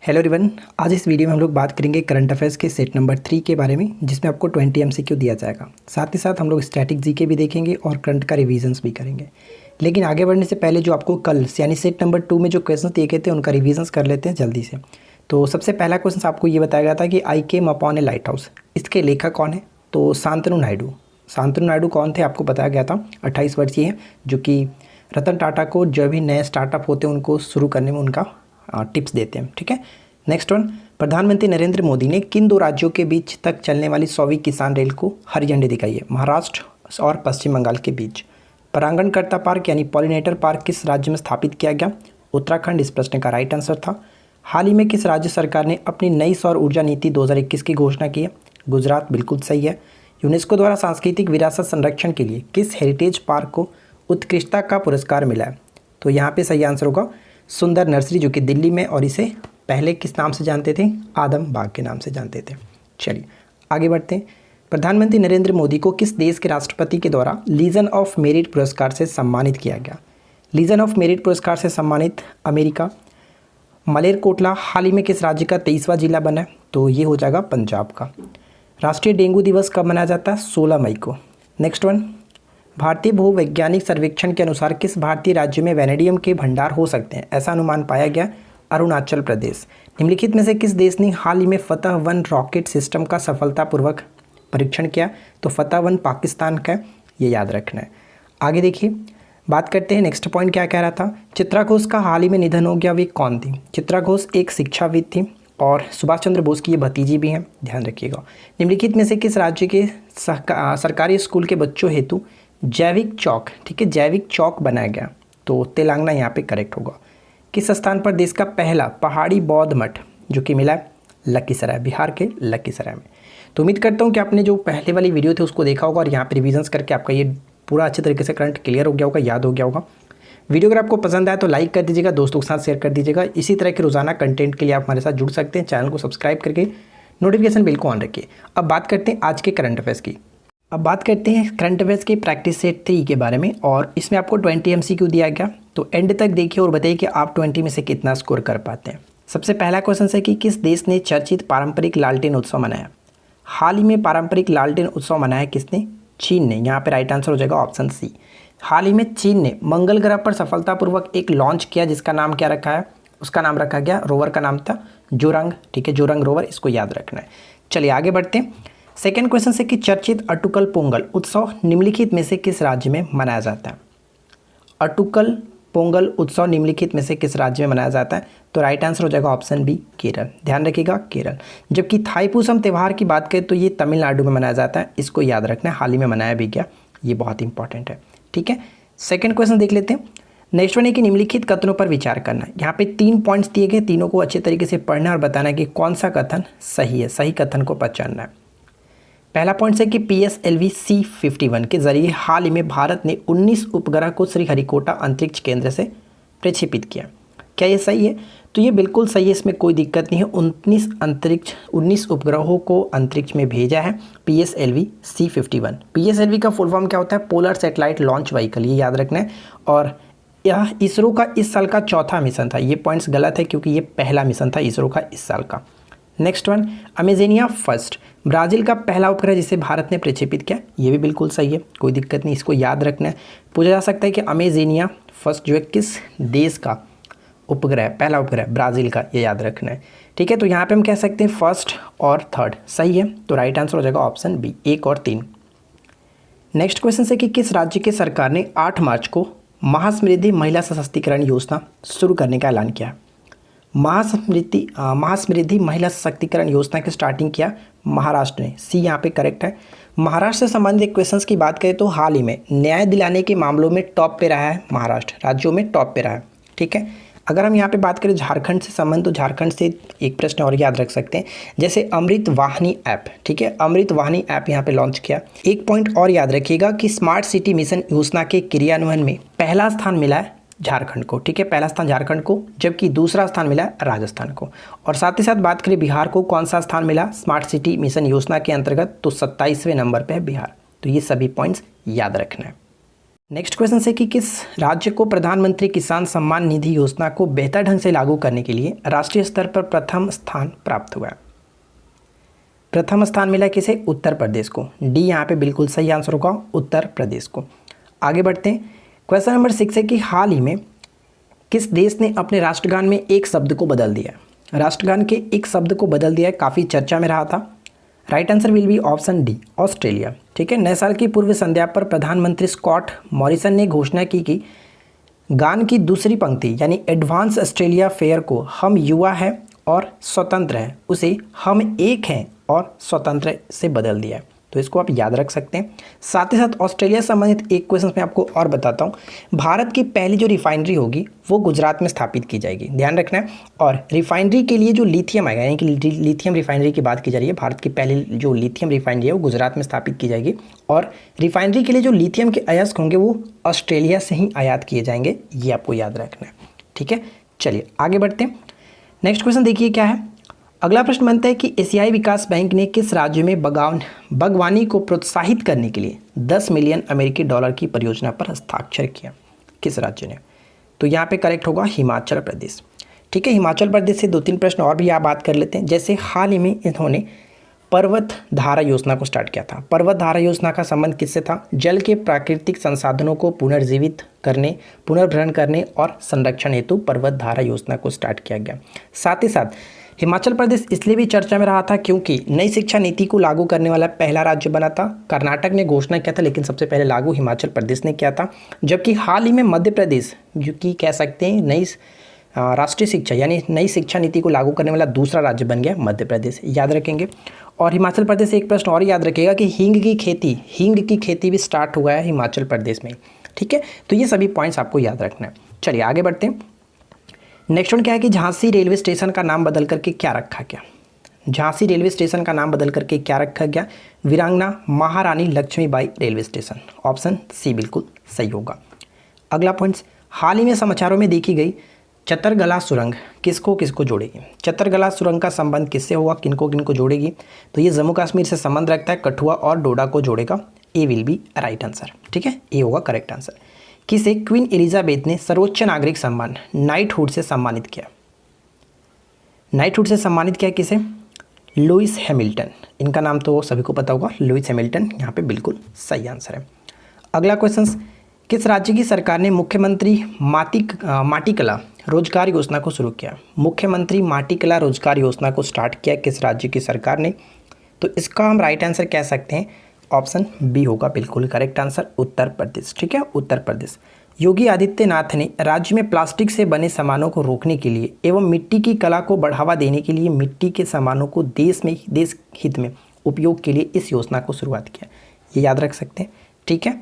Hello everyone, आज इस video में हम लोग बात करेंगे करंट अफेयर्स के सेट नंबर 3 के बारे में, जिसमें आपको 20 MCQ दिया जाएगा। साथ ही साथ हम लोग स्टैटिक जीके भी देखेंगे और करंट का रिवीजन्स भी करेंगे। लेकिन आगे बढ़ने से पहले जो आपको कल यानी सेट नंबर 2 में जो क्वेश्चन दिए गए थे उनका रिवीजन्स कर लेते हैं जल्दी से। तो सबसे पहला क्वेश्चन आपको ये बताया गया था कि आई केम अपॉन ए लाइट हाउस, इसके लेखक कौन है? तो शांतनु नायडू। शांतनु नायडू कौन थे आपको बताया गया था। 28 वर्षीय हैं, जो कि रतन टाटा को जो भी नए स्टार्टअप होते हैं उनको शुरू करने में उनका टिप्स देते हैं। ठीक है, नेक्स्ट वन, प्रधानमंत्री नरेंद्र मोदी ने किन 2 राज्यों के बीच तक चलने वाली 100वीं किसान रेल को हरी झंडी दिखाई है? महाराष्ट्र और पश्चिम बंगाल के बीच। परागणकर्ता पार्क यानी पॉलिनेटर पार्क किस राज्य में स्थापित किया गया? उत्तराखंड इस प्रश्न का राइट आंसर था। हाल ही में किस राज्य सरकार ने अपनी नई सौर ऊर्जा नीति 2021 की घोषणा की है? गुजरात बिल्कुल सही है। यूनेस्को द्वारा सांस्कृतिक विरासत संरक्षण के लिए किस हेरिटेज पार्क को उत्कृष्टता का पुरस्कार मिला है? तो यहाँ पे सही आंसर होगा सुंदर नर्सरी, जो कि दिल्ली में, और इसे पहले किस नाम से जानते थे? आदम बाग के नाम से जानते थे। चलिए आगे बढ़ते हैं। प्रधानमंत्री नरेंद्र मोदी को किस देश के राष्ट्रपति के द्वारा लीजन ऑफ मेरिट पुरस्कार से सम्मानित किया गया? लीजन ऑफ मेरिट पुरस्कार से सम्मानित अमेरिका। मलेरकोटला हाल ही में किस राज्य का 23वां जिला बना है? तो ये हो जाएगा पंजाब का। राष्ट्रीय डेंगू दिवस कब मनाया जाता है? 16 मई को। नेक्स्ट वन, भारतीय भूवैज्ञानिक सर्वेक्षण के अनुसार किस भारतीय राज्य में वैनेडियम के भंडार हो सकते हैं? ऐसा अनुमान पाया गया अरुणाचल प्रदेश। निम्नलिखित में से किस देश ने हाल ही में फतह 1 रॉकेट सिस्टम का सफलतापूर्वक परीक्षण किया? तो फतह 1 पाकिस्तान का, ये याद रखना है। आगे देखिए, बात करते हैं नेक्स्ट पॉइंट क्या कह रहा था। चित्रा घोष का हाल ही में निधन हो गया, वे कौन थी? चित्रा घोष एक शिक्षाविद थी और सुभाष चंद्र बोस की ये भतीजी भी हैं, ध्यान रखिएगा। निम्नलिखित में से किस राज्य के सरकारी स्कूल के बच्चों हेतु जैविक चौक, ठीक है, जैविक चौक बनाया गया? तो तेलंगाना यहाँ पे करेक्ट होगा। किस स्थान पर देश का पहला पहाड़ी बौद्ध मठ जो कि मिला है? लखीसराय, बिहार के लखीसराय में। तो उम्मीद करता हूँ कि आपने जो पहले वाली वीडियो थी उसको देखा होगा और यहाँ पे रिविजन्स करके आपका ये पूरा अच्छे तरीके से करंट क्लियर हो गया होगा, याद हो गया होगा। वीडियो अगर आपको पसंद आया तो लाइक कर दीजिएगा, दोस्तों के साथ शेयर कर दीजिएगा। इसी तरह के रोजाना कंटेंट के लिए आप हमारे साथ जुड़ सकते हैं। चैनल को सब्सक्राइब करके नोटिफिकेशन बिल को ऑन रखिए। अब बात करते हैं आज के करंट अफेयर्स की। अब बात करते हैं करंट अफेयर्स के प्रैक्टिस सेट 3 के बारे में, और इसमें आपको 20 MCQ दिया गया। तो एंड तक देखिए और बताइए कि आप 20 में से कितना स्कोर कर पाते हैं। सबसे पहला क्वेश्चन है कि किस देश ने चर्चित पारंपरिक लालटेन उत्सव मनाया? हाल ही में पारंपरिक लालटेन उत्सव मनाया किसने? चीन ने। यहाँ पे राइट आंसर हो जाएगा ऑप्शन सी। हाल ही में चीन ने मंगल ग्रह पर सफलतापूर्वक एक लॉन्च किया, जिसका नाम क्या रखा है? उसका नाम रखा गया, रोवर का नाम था जोरंग। ठीक है, जोरंग रोवर, इसको याद रखना है। चलिए आगे बढ़ते हैं। सेकेंड क्वेश्चन है कि चर्चित अटुकल पोंगल उत्सव निम्नलिखित में से किस राज्य में मनाया जाता है? अटुकल पोंगल उत्सव निम्नलिखित में से किस राज्य में मनाया जाता है? तो राइट आंसर हो जाएगा ऑप्शन बी, केरल। ध्यान रखिएगा, केरल। जबकि थाईपुसम त्यौहार की बात करें तो ये तमिलनाडु में मनाया जाता है, इसको याद रखना है, हाल ही में मनाया भी गया, ये बहुत इंपॉर्टेंट है। ठीक है, सेकेंड क्वेश्चन देख लेते हैं। नेक्स्ट वन है कि निम्नलिखित कथनों पर विचार करना है। यहाँ पे 3 पॉइंट्स दिए गए, तीनों को अच्छे तरीके से पढ़ना और बताना है कि कौन सा कथन सही है, सही कथन को पहचानना है। पहला पॉइंट है कि PSLV C51 के जरिए हाल ही में भारत ने 19 उपग्रह को श्रीहरिकोटा अंतरिक्ष केंद्र से प्रक्षेपित किया। क्या ये सही है? तो ये बिल्कुल सही है, इसमें कोई दिक्कत नहीं है। 19 उपग्रहों को अंतरिक्ष में भेजा है PSLV C51। PSLV का फुल फॉर्म क्या होता है? पोलर सैटेलाइट लॉन्च व्हीकल, ये याद रखना है। और यह इसरो का इस साल का 4था मिशन था। ये पॉइंट्स गलत है क्योंकि ये पहला मिशन था इसरो का इस साल का। नेक्स्ट वन, अमेजेनिया फर्स्ट ब्राज़ील का पहला उपग्रह जिसे भारत ने प्रक्षेपित किया, ये भी बिल्कुल सही है, कोई दिक्कत नहीं, इसको याद रखना है। पूछा जा सकता है कि अमेजेनिया फर्स्ट जो है किस देश का उपग्रह, पहला उपग्रह ब्राज़ील का, ये याद रखना है। ठीक है, तो यहाँ पे हम कह सकते हैं फर्स्ट और थर्ड सही है, तो राइट आंसर हो जाएगा ऑप्शन बी, 1 और 3। नेक्स्ट क्वेश्चन है कि किस राज्य की सरकार ने 8 मार्च को महासमृद्धि महिला सशक्तिकरण योजना शुरू करने का ऐलान किया? महासमृद्धि महिला सशक्तिकरण योजना की स्टार्टिंग किया महाराष्ट्र ने, सी यहाँ पे करेक्ट है। महाराष्ट्र से संबंधित क्वेश्चंस की बात करें तो हाल ही में न्याय दिलाने के मामलों में टॉप पे रहा है महाराष्ट्र, राज्यों में टॉप पे रहा है। ठीक है, अगर हम यहाँ पे बात करें झारखंड से संबंध, तो झारखंड से एक प्रश्न और याद रख सकते हैं, जैसे अमृत वाहिनी ऐप। ठीक है, अमृत वाहिनी ऐप यहाँ पे लॉन्च किया। एक पॉइंट और याद रखिएगा कि स्मार्ट सिटी मिशन योजना के क्रियान्वयन में पहला स्थान मिला है झारखंड को। ठीक है, पहला स्थान झारखंड को, जबकि दूसरा स्थान मिला राजस्थान को। और साथ ही साथ बात करें बिहार को, कौन सा स्थान मिला स्मार्ट सिटी मिशन योजना के अंतर्गत? तो 27वें नंबर पे है बिहार। तो ये सभी पॉइंट्स याद रखना है। नेक्स्ट क्वेश्चन है कि किस राज्य को प्रधानमंत्री किसान सम्मान निधि योजना को बेहतर ढंग से लागू करने के लिए राष्ट्रीय स्तर पर प्रथम स्थान प्राप्त हुआ है? प्रथम स्थान मिला किसे? उत्तर प्रदेश को। डी यहाँ पे बिल्कुल सही आंसर होगा, उत्तर प्रदेश को। आगे बढ़ते हैं। क्वेश्चन नंबर 6 है कि हाल ही में किस देश ने अपने राष्ट्रगान में एक शब्द को बदल दिया है? राष्ट्रगान के एक शब्द को बदल दिया है, काफ़ी चर्चा में रहा था। Right answer will be option D, Australia. ठीक है, नए साल की पूर्व संध्या पर प्रधानमंत्री स्कॉट मॉरिसन ने घोषणा की कि गान की दूसरी पंक्ति यानी एडवांस ऑस्ट्रेलिया फेयर को हम युवा हैं और स्वतंत्र हैं उसे हम एक हैं और स्वतंत्र से बदल दिया है। तो इसको आप याद रख सकते हैं। साथ ही साथ ऑस्ट्रेलिया संबंधित एक क्वेश्चन मैं आपको और बताता हूँ। भारत की पहली जो रिफाइनरी होगी वो गुजरात में स्थापित की जाएगी, ध्यान रखना है। और रिफाइनरी के लिए जो लिथियम आएगा, यानी कि लिथियम रिफाइनरी की बात की जा रही है, भारत की पहली जो लिथियम रिफाइनरी है वो गुजरात में स्थापित की जाएगी। और रिफाइनरी के लिए जो लिथियम के अयस्क होंगे वो ऑस्ट्रेलिया से ही आयात किए जाएंगे, ये आपको याद रखना है। ठीक है, चलिए आगे बढ़ते हैं। नेक्स्ट क्वेश्चन देखिए क्या है। अगला प्रश्न बनता है कि एशियाई विकास बैंक ने किस राज्य में बागवानी को प्रोत्साहित करने के लिए 10 मिलियन अमेरिकी डॉलर की परियोजना पर हस्ताक्षर किया? किस राज्य ने? तो यहाँ पे करेक्ट होगा हिमाचल प्रदेश। ठीक है, हिमाचल प्रदेश से 2-3 प्रश्न और भी आप बात कर लेते हैं। जैसे हाल ही में इन्होंने पर्वत धारा योजना को स्टार्ट किया था। पर्वत धारा योजना का संबंध किससे था? जल के प्राकृतिक संसाधनों को पुनर्जीवित करने, पुनर्भरण करने और संरक्षण हेतु पर्वत धारा योजना को स्टार्ट किया गया। साथ ही साथ हिमाचल प्रदेश इसलिए भी चर्चा में रहा था क्योंकि नई शिक्षा नीति को लागू करने वाला पहला राज्य बना था। कर्नाटक ने घोषणा किया था लेकिन सबसे पहले लागू हिमाचल प्रदेश ने किया था। जबकि हाल ही में मध्य प्रदेश, जो कि कह सकते हैं नई राष्ट्रीय शिक्षा यानी नई शिक्षा नीति को लागू करने वाला दूसरा राज्य बन गया मध्य प्रदेश, याद रखेंगे। और हिमाचल प्रदेश से एक प्रश्न और याद रखिएगा कि हींग की खेती भी स्टार्ट हुआ है हिमाचल प्रदेश में। ठीक है, तो ये सभी पॉइंट्स आपको याद रखना है। चलिए आगे बढ़ते हैं। नेक्स्ट वन क्या है कि झांसी रेलवे स्टेशन का नाम बदल करके क्या रखा गया? झांसी रेलवे स्टेशन का नाम बदल करके क्या रखा गया? Virangana Maharani Lakshmibai railway station. Option C बिल्कुल सही होगा। अगला पॉइंट्स, हाल ही में समाचारों में देखी गई चतरगला सुरंग किसको किसको जोड़ेगी? चतरगला सुरंग का संबंध किससे होगा, किनको किनको जोड़ेगी? तो ये जम्मू कश्मीर से संबंध रखता है, कठुआ और डोडा को जोड़ेगा। ए विल बी राइट आंसर। ठीक है, ए होगा करेक्ट आंसर। किसे क्वीन एलिजाबेथ ने सर्वोच्च नागरिक सम्मान नाइटहुड से सम्मानित किया? नाइटहुड से सम्मानित किया किसे? Lewis Hamilton. इनका नाम तो सभी को पता होगा, लुइस हैमिल्टन यहाँ पे बिल्कुल सही आंसर है। अगला क्वेश्चन, किस राज्य की सरकार ने मुख्यमंत्री माटी कला रोजगार योजना को शुरू किया? मुख्यमंत्री माटी कला रोजगार योजना को स्टार्ट किया किस राज्य की सरकार ने? तो इसका हम राइट आंसर कह सकते हैं ऑप्शन बी होगा बिल्कुल करेक्ट आंसर, उत्तर प्रदेश। ठीक है, उत्तर प्रदेश। योगी आदित्यनाथ ने राज्य में प्लास्टिक से बने सामानों को रोकने के लिए एवं मिट्टी की कला को बढ़ावा देने के लिए मिट्टी के सामानों को देश हित में उपयोग के लिए इस योजना को शुरुआत किया, ये याद रख सकते हैं। ठीक है,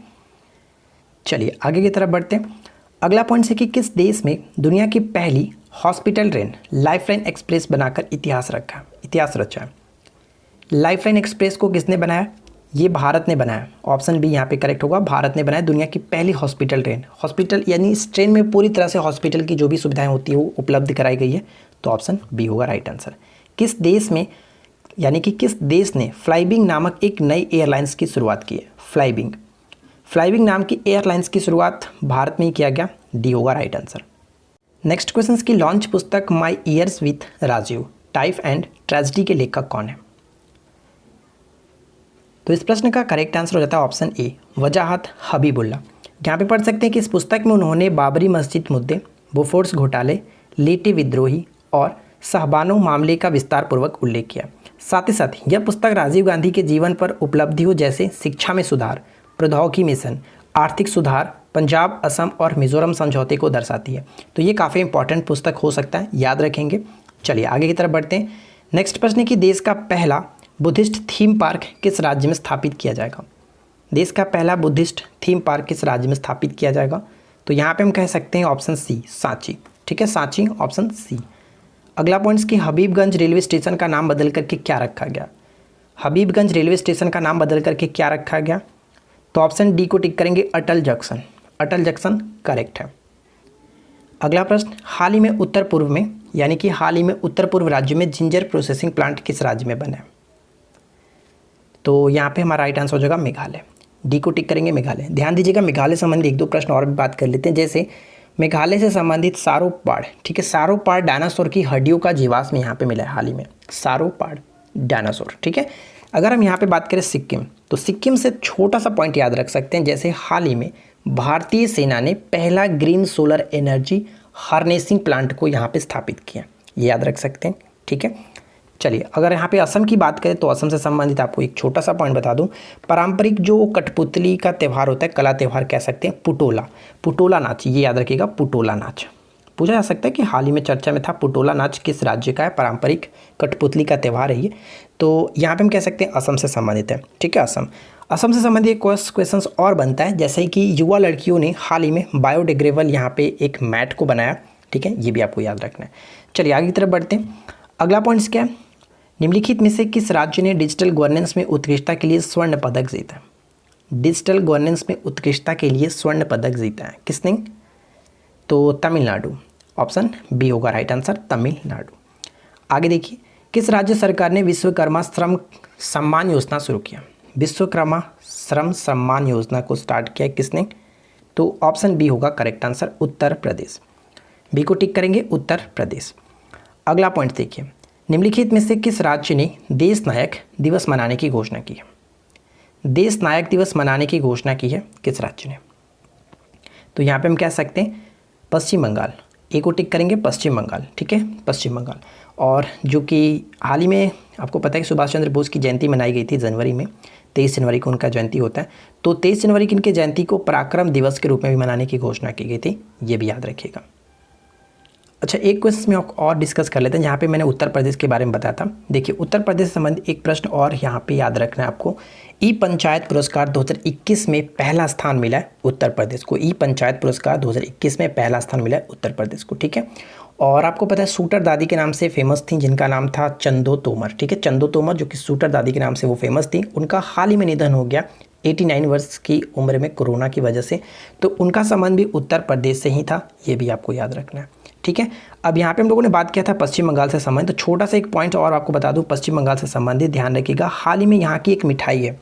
चलिए आगे की तरफ बढ़ते हैं। अगला पॉइंट है कि किस देश में दुनिया की पहली हॉस्पिटल ट्रेन लाइफलाइन एक्सप्रेस बनाकर इतिहास रचा? लाइफलाइन एक्सप्रेस को किसने बनाया? ये भारत ने बनाया। ऑप्शन बी यहाँ पे करेक्ट होगा, भारत ने बनाया दुनिया की पहली हॉस्पिटल ट्रेन। हॉस्पिटल यानी इस ट्रेन में पूरी तरह से हॉस्पिटल की जो भी सुविधाएं होती है वो उपलब्ध कराई गई है, तो ऑप्शन बी होगा राइट आंसर। किस देश में यानी कि किस देश ने फ्लाईविंग नामक एक नई एयरलाइंस की शुरुआत की है? फ्लाईविंग नाम की एयरलाइंस की शुरुआत भारत में ही किया गया, डी होगा राइट आंसर। नेक्स्ट क्वेश्चन की लॉन्च पुस्तक my years with Rajiv triumph and tragedy के लेखक कौन है? तो इस प्रश्न का करेक्ट आंसर हो जाता है ऑप्शन ए, वजाहत हबीबुल्ला। यहाँ पे पढ़ सकते हैं कि इस पुस्तक में उन्होंने बाबरी मस्जिद मुद्दे, बोफोर्स घोटाले, लेटी विद्रोही और शाहबानो मामले का विस्तार पूर्वक उल्लेख किया। साथ ही साथ यह पुस्तक राजीव गांधी के जीवन पर उपलब्धियों जैसे शिक्षा में सुधार, प्रौद्योगिकी मिशन, आर्थिक सुधार, पंजाब, असम और मिजोरम समझौते को दर्शाती है। तो ये काफ़ी इंपॉर्टेंट पुस्तक हो सकता है, याद रखेंगे। चलिए आगे की तरफ बढ़ते हैं। नेक्स्ट प्रश्न है कि देश का पहला बुद्धिस्ट थीम पार्क किस राज्य में स्थापित किया जाएगा? देश का पहला बुद्धिस्ट थीम पार्क किस राज्य में स्थापित किया जाएगा? तो यहाँ पे हम कह सकते हैं ऑप्शन सी, सांची। ठीक है, सांची ऑप्शन सी। अगला पॉइंट्स की हबीबगंज रेलवे स्टेशन का नाम बदल करके क्या रखा गया? हबीबगंज रेलवे स्टेशन का नाम बदल करके क्या रखा गया? तो ऑप्शन डी को टिक करेंगे, अटल जंक्शन। अटल जंक्शन करेक्ट है। अगला प्रश्न, हाल ही में उत्तर पूर्व में यानी कि हाल ही में उत्तर पूर्व राज्य में जिंजर प्रोसेसिंग प्लांट किस राज्य में बना है? तो यहाँ पे हमारा राइट आंसर हो जाएगा मेघालय। डी को टिक करेंगे मेघालय। ध्यान दीजिएगा मेघालय संबंधित एक दो प्रश्न और भी बात कर लेते हैं, जैसे मेघालय से संबंधित सारोपाड़, ठीक है, सारोपाड़ डायनासोर की हड्डियों का जीवाश्म यहाँ पे मिला है हाल ही में, सारोपाड़ डायनासोर, ठीक है। अगर हम यहाँ पे बात करें सिक्किम, तो सिक्किम से छोटा सा पॉइंट याद रख सकते हैं, जैसे हाल ही में भारतीय सेना ने पहला green solar energy harnessing plant को यहाँ पे स्थापित किया, ये याद रख सकते हैं, ठीक है। चलिए अगर यहाँ पे असम की बात करें तो असम से संबंधित आपको एक छोटा सा पॉइंट बता दूं, पारंपरिक जो कठपुतली का त्यौहार होता है, कला त्यौहार कह सकते हैं, पुटोला, पुटोला नाच, ये याद रखिएगा, पुटोला नाच। पूछा जा सकता है कि हाल ही में चर्चा में था, पुटोला नाच किस राज्य का है, पारंपरिक कठपुतली का त्यौहार है ये, तो यहाँ पे हम कह सकते हैं असम से संबंधित है, ठीक है। असम से संबंधित एक क्वेश्चन और बनता है, जैसे कि युवा लड़कियों ने हाल ही में बायोडिग्रेडेबल यहाँ पे एक मैट को बनाया, ठीक है, ये भी आपको याद रखना है। चलिए आगे की तरफ बढ़ते हैं। अगला पॉइंट्स क्या है, निम्नलिखित में से किस राज्य ने डिजिटल गवर्नेंस में उत्कृष्टता के लिए स्वर्ण पदक जीता? डिजिटल गवर्नेंस में उत्कृष्टता के लिए स्वर्ण पदक जीता है किसने? तो तमिलनाडु, ऑप्शन बी होगा राइट आंसर, तमिलनाडु। आगे देखिए, किस राज्य सरकार ने विश्वकर्मा श्रम सम्मान योजना शुरू किया? विश्वकर्मा श्रम सम्मान योजना को स्टार्ट किया किसने? तो ऑप्शन बी होगा correct answer, Uttar Pradesh. B को टिक करेंगे, उत्तर प्रदेश। अगला पॉइंट देखिए, निम्नलिखित में से किस राज्य ने देश नायक दिवस मनाने की घोषणा की है? देश नायक दिवस मनाने की घोषणा की है किस राज्य ने? तो यहाँ पे हम कह सकते हैं पश्चिम बंगाल, ए को टिक करेंगे, पश्चिम बंगाल, ठीक है, पश्चिम बंगाल। और जो कि हाल ही में आपको पता है कि सुभाष चंद्र बोस की जयंती मनाई गई थी जनवरी में, 23 जनवरी को उनका जयंती होता है, तो 23 जनवरी की इनके जयंती को पराक्रम दिवस के रूप में भी मनाने की घोषणा की गई थी, ये भी याद रखिएगा। अच्छा, एक क्वेश्चन में और डिस्कस कर लेते हैं, जहाँ पे मैंने उत्तर प्रदेश के बारे में बताया था। देखिए उत्तर प्रदेश से संबंधित एक प्रश्न और यहाँ पे याद रखना है आपको, ई पंचायत पुरस्कार 2021 में पहला स्थान मिला है उत्तर प्रदेश को। ई पंचायत पुरस्कार 2021 में पहला स्थान मिला है उत्तर प्रदेश को, ठीक है। और आपको पता है शूटर दादी के नाम से फेमस थी, जिनका नाम था चंदो तोमर, ठीक है, चंदो तोमर, जो कि शूटर दादी के नाम से वो फेमस थी। उनका हाल ही में निधन हो गया 89 वर्ष की उम्र में कोरोना की वजह से, तो उनका संबंध भी उत्तर प्रदेश से ही था, ये भी आपको याद रखना है, ठीक है। अब यहाँ पे हम लोगों ने बात किया था पश्चिम बंगाल से संबंधित, तो छोटा सा एक पॉइंट और आपको बता दूँ पश्चिम बंगाल से संबंधित, ध्यान रखिएगा। हाल ही में यहाँ की एक मिठाई है,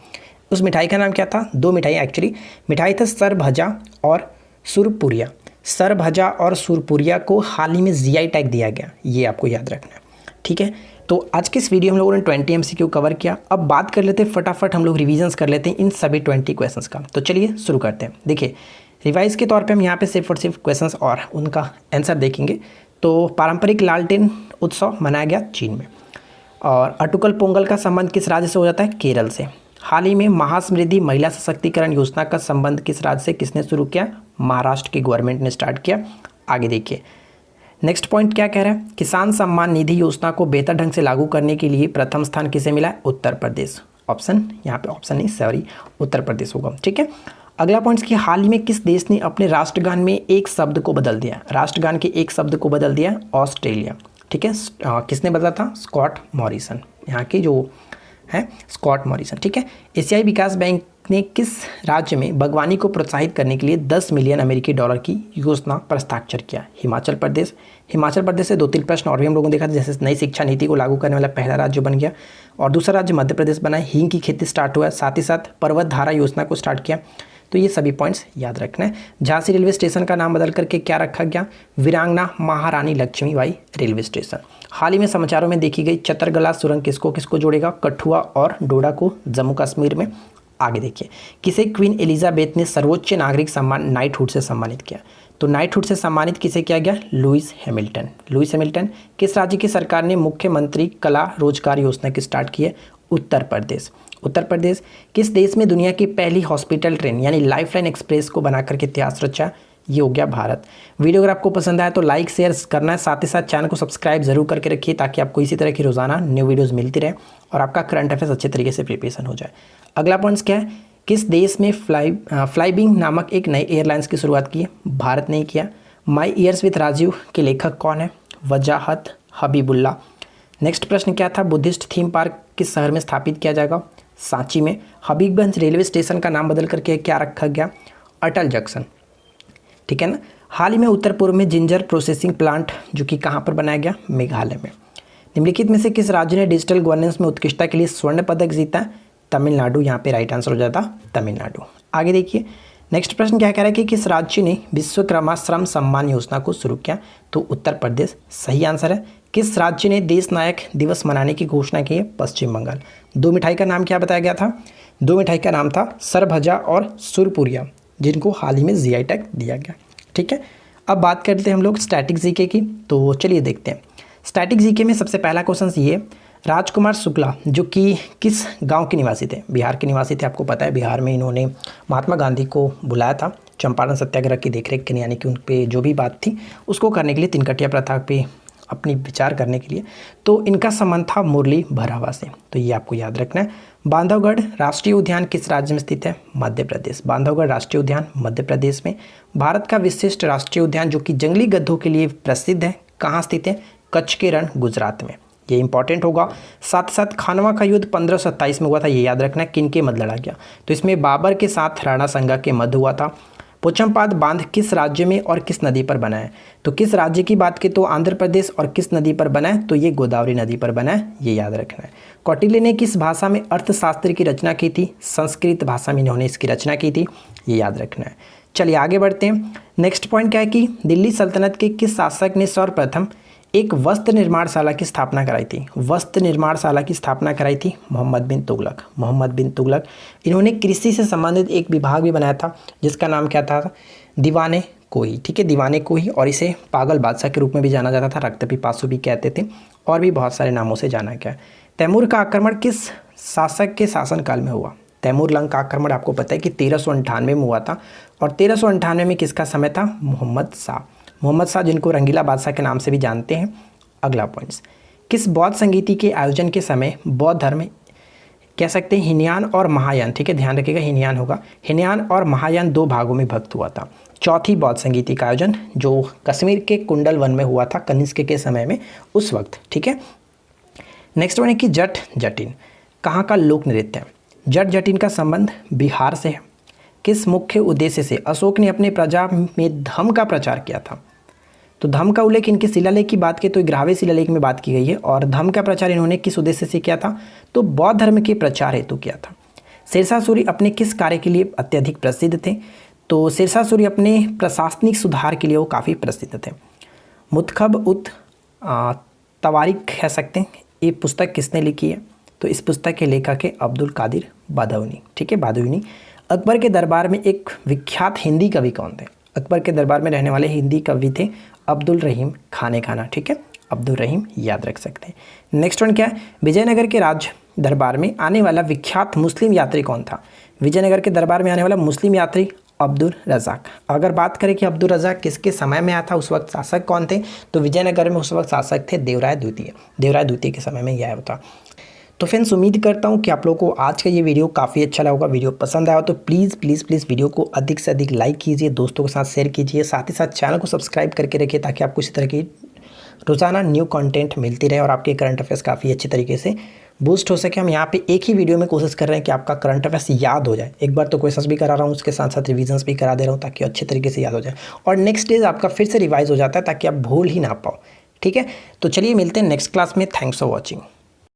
उस मिठाई का नाम क्या था? दो मिठाई एक्चुअली, मिठाई था सरभजा और सुरपुरिया। सरभजा और सुरपुरिया को हाल ही में जीआई टैग दिया गया, ये आपको याद रखना है, ठीक है। तो आज के इस वीडियो हम लोगों ने 20 MCQ कवर किया। अब बात कर लेते हैं फटाफट, हम लोग रिविजन्स कर लेते हैं इन सभी 20 क्वेश्चंस का। तो चलिए शुरू करते हैं। देखिए रिवाइज के तौर पे हम यहाँ पे सिर्फ और सिर्फ क्वेश्चंस और उनका आंसर देखेंगे। तो पारंपरिक लालटेन उत्सव मनाया गया चीन में, और अटुकल पोंगल का संबंध किस राज्य से हो जाता है? केरल से। हाल ही में महासमृद्धि महिला सशक्तिकरण योजना का संबंध किस राज्य से किसने शुरू किया? महाराष्ट्र की गवर्नमेंट ने स्टार्ट किया। आगे देखिए नेक्स्ट पॉइंट क्या कह रहा है, किसान सम्मान निधि योजना को बेहतर ढंग से लागू करने के लिए प्रथम स्थान किसे मिला है? उत्तर प्रदेश। ऑप्शन यहाँ पे ऑप्शन नहीं सॉरी उत्तर प्रदेश होगा, ठीक है। अगला पॉइंट कि हाल ही में किस देश ने अपने राष्ट्रगान में एक शब्द को बदल दिया? राष्ट्रगान के एक शब्द को बदल दिया ऑस्ट्रेलिया, ठीक है। किसने बदला था? स्कॉट मॉरिसन, यहाँ के जो है स्कॉट मॉरिसन, ठीक है। एशियाई विकास बैंक ने किस राज्य में बागवानी को प्रोत्साहित करने के लिए 10 मिलियन अमेरिकी डॉलर की योजना पर हस्ताक्षर किया? हिमाचल प्रदेश। हिमाचल प्रदेश से 2-3 प्रश्न और भी हम लोगों ने देखा था, जैसे नई शिक्षा नीति को लागू करने वाला पहला राज्य बन गया, और दूसरा राज्य मध्य प्रदेश बना, हींग की खेती स्टार्ट हुआ, साथ ही साथ पर्वत धारा योजना को स्टार्ट किया। तो ये सभी पॉइंट्स याद रखना है। झांसी रेलवे स्टेशन का नाम बदल करके क्या रखा गया? Virangana Maharani Lakshmibai railway station. हाल ही में समाचारों में देखी गई चतरगला सुरंग किसको किसको जोड़ेगा? कठुआ और डोडा को जम्मू कश्मीर में। आगे देखिए किसे क्वीन एलिजाबेथ ने सर्वोच्च नागरिक सम्मान नाइटहुड से सम्मानित किया? तो नाइटहुड से सम्मानित किसे किया गया? Lewis Hamilton. Lewis Hamilton. किस राज्य की सरकार ने मुख्यमंत्री कला रोजगार योजना की स्टार्ट की है? उत्तर प्रदेश। उत्तर प्रदेश। किस देश में दुनिया की पहली हॉस्पिटल ट्रेन यानी लाइफलाइन एक्सप्रेस को बना करके इतिहास रचा? ये हो गया भारत। वीडियो अगर आपको पसंद आया तो लाइक शेयर करना है, साथ ही साथ चैनल को सब्सक्राइब जरूर करके रखिए, ताकि आपको इसी तरह की रोजाना न्यू वीडियोस मिलती रहे और आपका करंट अफेयर्स अच्छे तरीके से प्रिपरेशन हो जाए। अगला पॉइंट्स क्या है? किस देश में फ्लाईबिंग नामक एक नई एयरलाइंस की शुरुआत की है? भारत ने किया। माई ईयर्स विथ राजीव के लेखक कौन है? वजाहत हबीबुल्ला। नेक्स्ट प्रश्न क्या था? बुद्धिस्ट थीम पार्क किस शहर में स्थापित किया जाएगा? सांची में। हबीबगंज रेलवे स्टेशन का नाम बदल करके क्या रखा गया? अटल जंक्शन, ठीक है ना। हाल ही में उत्तर पूर्व में जिंजर प्रोसेसिंग प्लांट जो कि कहाँ पर बनाया गया? मेघालय में। निम्नलिखित में से किस राज्य ने डिजिटल गवर्नेंस में उत्कृष्टता के लिए स्वर्ण पदक जीता है? तमिलनाडु, यहाँ पे राइट आंसर हो जाता तमिलनाडु। आगे देखिए नेक्स्ट प्रश्न क्या कह रहा है कि किस राज्य ने विश्वकर्मा श्रम सम्मान योजना को शुरू किया? तो उत्तर प्रदेश सही आंसर है। किस राज्य ने देश नायक दिवस मनाने की घोषणा की है? पश्चिम बंगाल। दो मिठाई का नाम क्या बताया गया था? दो मिठाई का नाम था सरभजा और सुरपुरिया, जिनको हाल ही में जीआई टैग दिया गया। ठीक है, अब बात करते हैं हम लोग स्टैटिक जीके की। तो चलिए देखते हैं स्टैटिक जीके में सबसे पहला क्वेश्चन ये, राजकुमार शुक्ला जो कि किस गांव के निवासी थे? बिहार के निवासी थे। आपको पता है बिहार में इन्होंने महात्मा गांधी को बुलाया था चंपारण सत्याग्रह की देखरेख के लिए, यानी कि उन पे जो भी बात थी उसको करने के लिए, तिनकटिया प्रथा पे अपनी विचार करने के लिए। तो इनका संबंध था मुरली भरावा से, तो ये आपको याद रखना है। बांधवगढ़ राष्ट्रीय उद्यान किस राज्य में स्थित है? मध्य प्रदेश। बांधवगढ़ राष्ट्रीय उद्यान मध्य प्रदेश में। भारत का विशिष्ट राष्ट्रीय उद्यान जो कि जंगली गधों के लिए प्रसिद्ध है, कहाँ स्थित है? कच्छ के रण, गुजरात में। ये इंपॉर्टेंट होगा। साथ साथ खानवा का युद्ध 1527 में हुआ था, ये याद रखना। किन के मध्य लड़ा गया? तो इसमें बाबर के साथ राणा संगा के मध्य हुआ था। पोचमपाद बांध किस राज्य में और किस नदी पर बना है? तो किस राज्य की बात की तो आंध्र प्रदेश, और किस नदी पर बना है? तो ये गोदावरी नदी पर बना है, ये याद रखना है। कौटिल्य ने किस भाषा में अर्थशास्त्र की रचना की थी? संस्कृत भाषा में इन्होंने इसकी रचना की थी, ये याद रखना है। चलिए आगे बढ़ते हैं। नेक्स्ट पॉइंट क्या है कि दिल्ली सल्तनत के किस शासक ने सर्वप्रथम एक वस्त्र निर्माणशाला की स्थापना कराई थी? वस्त्र निर्माणशाला की स्थापना कराई थी मोहम्मद बिन तुगलक। मोहम्मद बिन तुगलक। इन्होंने कृषि से संबंधित एक विभाग भी बनाया था जिसका नाम क्या था? दीवाने कोही। ठीक है, दीवाने कोही, और इसे पागल बादशाह के रूप में भी जाना जाता था, रक्त पिपासु भी कहते थे, और भी बहुत सारे नामों से जाना गया। तैमूर का आक्रमण किस शासक के शासनकाल में हुआ? तैमूर लंग का आक्रमण आपको पता है कि 1398 में हुआ था, और 1398 में किसका समय था? मोहम्मद शाह। मोहम्मद शाह, जिनको रंगीला बादशाह के नाम से भी जानते हैं। अगला पॉइंट्स, किस बौद्ध संगीति के आयोजन के समय बौद्ध धर्म कह सकते हैं हीनयान और महायान? ठीक है, ध्यान रखिएगा हीनयान होगा। हीनयान और महायान दो भागों में भक्त हुआ था। चौथी बौद्ध संगीति का आयोजन जो कश्मीर के कुंडल वन में हुआ था कनिष्क के समय में, उस वक्त। ठीक है, नेक्स्ट वन है कि जट जटिन कहाँ का लोक नृत्य है? जट जटिन का संबंध बिहार से है। किस मुख्य उद्देश्य से अशोक ने अपने प्रजा में धम्म का प्रचार किया था? तो धम्म का उल्लेख इनके शिलालेख की बात की तो ग्रावे शिलालेख में बात की गई है, और धम्म का प्रचार इन्होंने किस उद्देश्य से किया था? तो बौद्ध धर्म के प्रचार हेतु किया था। शेरशाह सूरी अपने किस कार्य के लिए अत्यधिक प्रसिद्ध थे? तो शेरशाह सूरी अपने प्रशासनिक सुधार के लिए वो काफ़ी प्रसिद्ध थे। मुतखब उत तवारीख कह सकते हैं, ये पुस्तक किसने लिखी है? तो इस पुस्तक के लेखक है अब्दुल कादिर बादौनी। ठीक है, बादौनी। अकबर के दरबार में एक विख्यात हिंदी कवि कौन थे? अकबर के दरबार में रहने वाले हिंदी कवि थे अब्दुल रहीम खाने खाना। ठीक है, अब्दुल रहीम याद रख सकते हैं। नेक्स्ट वन क्या है? विजयनगर के राज दरबार में आने वाला विख्यात मुस्लिम यात्री कौन था? विजयनगर के दरबार में आने वाला मुस्लिम यात्री अब्दुल रज़ाक। अगर बात करें कि अब्दुल रज़ाक किसके समय में आया था, उस वक्त शासक कौन थे? तो विजयनगर में उस वक्त शासक थे देवराय द्वितीय। देवराय द्वितीय के समय में यह होता। तो फ्रेंड्स, उम्मीद करता हूँ कि आप लोगों को आज का ये वीडियो काफ़ी अच्छा लगा होगा। वीडियो पसंद आया हो तो प्लीज़ प्लीज़ प्लीज़ वीडियो को अधिक से अधिक लाइक कीजिए, दोस्तों के साथ शेयर कीजिए, साथ ही साथ चैनल को सब्सक्राइब करके रखिए ताकि आपको इसी तरह की रोज़ाना न्यू कंटेंट मिलती रहे और आपके करंट अफेयर्स काफ़ी अच्छी तरीके से बूस्ट हो सके। हम यहाँ पे एक ही वीडियो में कोशिश कर रहे हैं कि आपका करंट अफेयर्स याद हो जाए। एक बार तो क्वेश्चंस भी करा रहा हूँ, उसके साथ साथ रिविजन्स भी करा दे रहा हूँ ताकि अच्छे तरीके से याद हो जाए, और नेक्स्ट डेज आपका फिर से रिवाइज हो जाता है ताकि आप भूल ही ना पाओ। ठीक है, तो चलिए मिलते हैं नेक्स्ट क्लास में। Thanks for watching.